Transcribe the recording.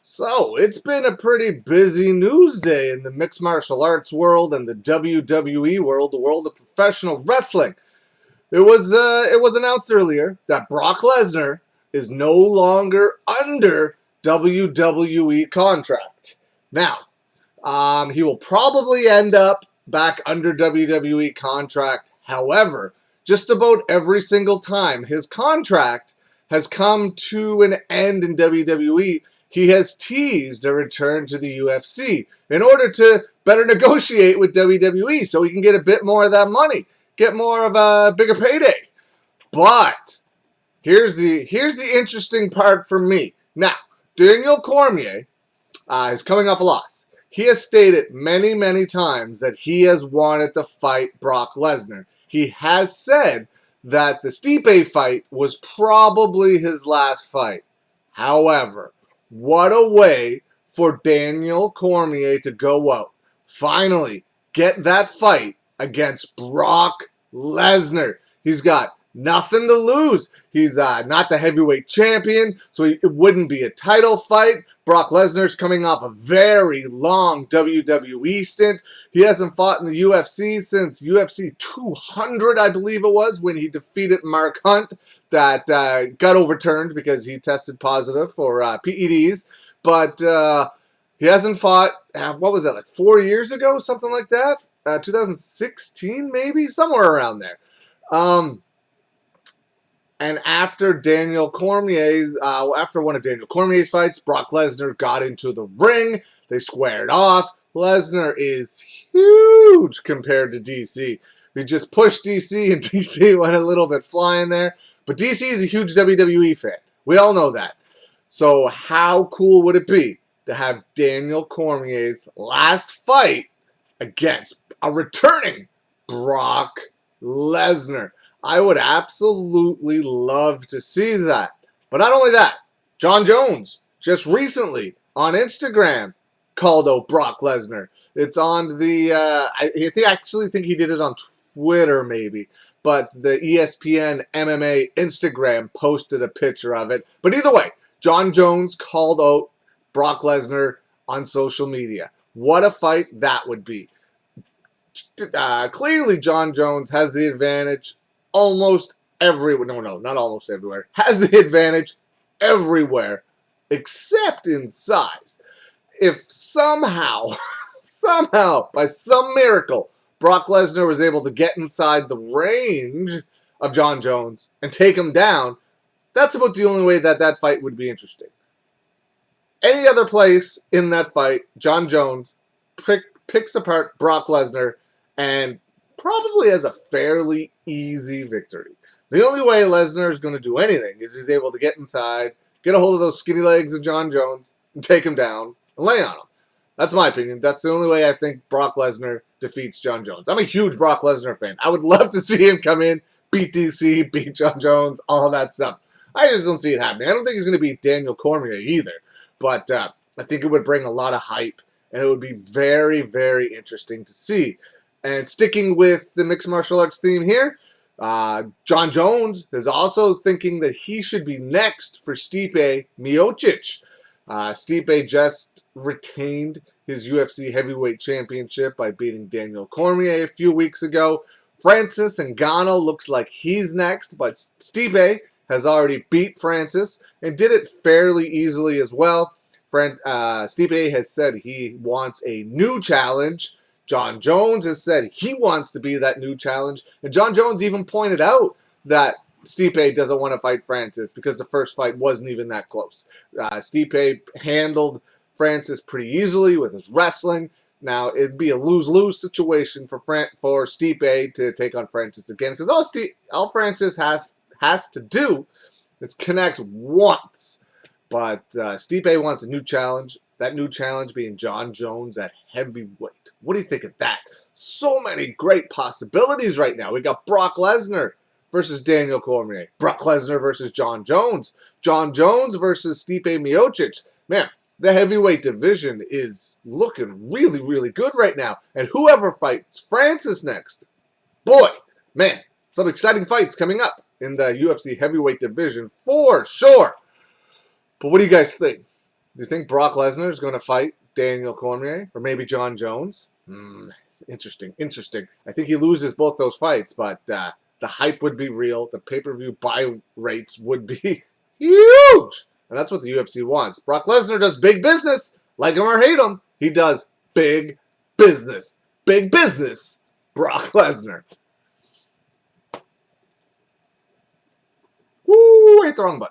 So, it's been a pretty busy news day in the mixed martial arts world and the WWE world, the world of professional wrestling. It was announced earlier that Brock Lesnar is no longer under WWE contract. Now, he will probably end up back under WWE contract. However, just about every single time his contract has come to an end in WWE, he has teased a return to the UFC in order to better negotiate with WWE so he can get a bit more of that money, get more of a bigger payday. But here's the interesting part for me. Now, Daniel Cormier is coming off a loss. He has stated many, many times that he has wanted to fight Brock Lesnar. He has said that the Stipe fight was probably his last fight. However, what a way for Daniel Cormier to go out. Finally, get that fight against Brock Lesnar. He's got nothing to lose. He's not the heavyweight champion, so it wouldn't be a title fight. Brock Lesnar's coming off a very long WWE stint. He hasn't fought in the UFC since UFC 200, I believe it was, when he defeated Mark Hunt. That got overturned because he tested positive for PEDs. But he hasn't fought, what was that, like 4 years ago? Something like that? 2016, maybe? Somewhere around there. And after one of Daniel Cormier's fights, Brock Lesnar got into the ring. They squared off. Lesnar is huge compared to DC. He just pushed DC, and DC went a little bit flying there. But DC is a huge WWE fan. We all know that. So how cool would it be to have Daniel Cormier's last fight against a returning Brock Lesnar? I would absolutely love to see that. But not only that, Jon Jones just recently on Instagram called out Brock Lesnar. It's on the, I actually think he did it on Twitter maybe, but the ESPN MMA Instagram posted a picture of it. But either way, Jon Jones called out Brock Lesnar on social media. What a fight that would be. Clearly, Jon Jones has the advantage almost everywhere. No, not almost everywhere. Has the advantage everywhere except in size. If somehow, by some miracle, Brock Lesnar was able to get inside the range of Jon Jones and take him down, that's about the only way that fight would be interesting. Any other place in that fight, Jon Jones picks apart Brock Lesnar and probably has a fairly easy victory. The only way Lesnar is going to do anything is he's able to get inside, get a hold of those skinny legs of Jon Jones, and take him down and lay on him. That's my opinion. That's the only way I think Brock Lesnar defeats Jon Jones. I'm a huge Brock Lesnar fan. I would love to see him come in, beat DC, beat Jon Jones, all that stuff. I just don't see it happening. I don't think he's going to beat Daniel Cormier either. But I think it would bring a lot of hype, and it would be very, very interesting to see. And sticking with the mixed martial arts theme here, Jon Jones is also thinking that he should be next for Stipe Miocic. Stipe just retained his UFC heavyweight championship by beating Daniel Cormier a few weeks ago. Francis Ngannou looks like he's next, but Stipe has already beat Francis and did it fairly easily as well. Stipe has said he wants a new challenge. Jon Jones has said he wants to be that new challenge. And Jon Jones even pointed out that Stipe doesn't want to fight Francis because the first fight wasn't even that close. Stipe handled Francis pretty easily with his wrestling. Now, it'd be a lose-lose situation for Stipe to take on Francis again, because all Francis has to do is connect once. But Stipe wants a new challenge. That new challenge being Jon Jones at heavyweight. What do you think of that? So many great possibilities right now. We got Brock Lesnar versus Daniel Cormier. Brock Lesnar versus Jon Jones. Jon Jones versus Stipe Miocic. Man, the heavyweight division is looking really, really good right now. And whoever fights Francis next, boy, man, some exciting fights coming up in the UFC heavyweight division for sure. But what do you guys think? Do you think Brock Lesnar is going to fight Daniel Cormier or maybe John Jones? Interesting. I think he loses both those fights, but the hype would be real. The pay-per-view buy rates would be huge. And that's what the UFC wants. Brock Lesnar does big business. Like him or hate him, he does big business. Big business, Brock Lesnar. Woo, hit the wrong button.